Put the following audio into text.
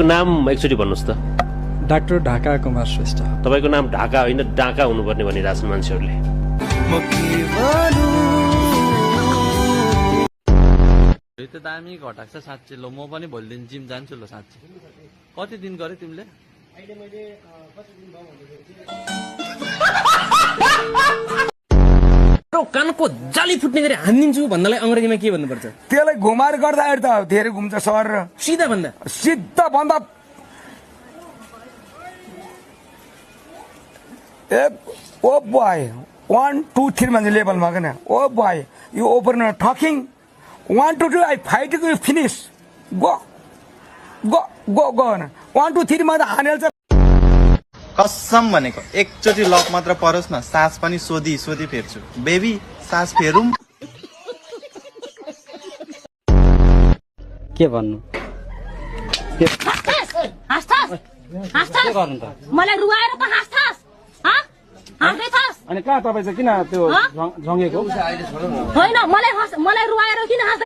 नाम एकचोटि भन्नुस् त। डाक्टर ढाका कुमार श्रेष्ठ। तपाईको नाम ढाका होइन डाका हुनुपर्ने भनिरहेछन् मान्छेहरूले। त्यो दामी घटाक्छ साँच्चै। ल म पनि भोलि दिन जिम जान्छु ल साँच्चै। कति दिन गरे तिमीले? अहिले मैले कति दिन भयो भन्दाखेरि कानको जाली फुट्ने गरी हानिदिन्छु भन्नलाई अंग्रेजीमा के भन्नुपर्छ? त्यसलाई घुमाएर गर्दाखेरि त धेरै घुम्छ सर। सिधा भन्दा ओ बोय 1 2 3 भन्ने लेभलमा किन oh boy you open talking 1 2 3 I fight you finish go go go go 1 2 3 मा त हानेल्छ। कसम भनेको एकचोटि लक मात्र परोस् न, सास पनि सोधी सोधी फेर्छु। बेबी सास फेरौँ। के भन्नु? मलाई रुवाएर त हाँस्छस् अनि कहाँ तपाईँ चाहिँ किन त्यो झङ्गेको? होइन मलाई रुवाएर किन हाँस्छ?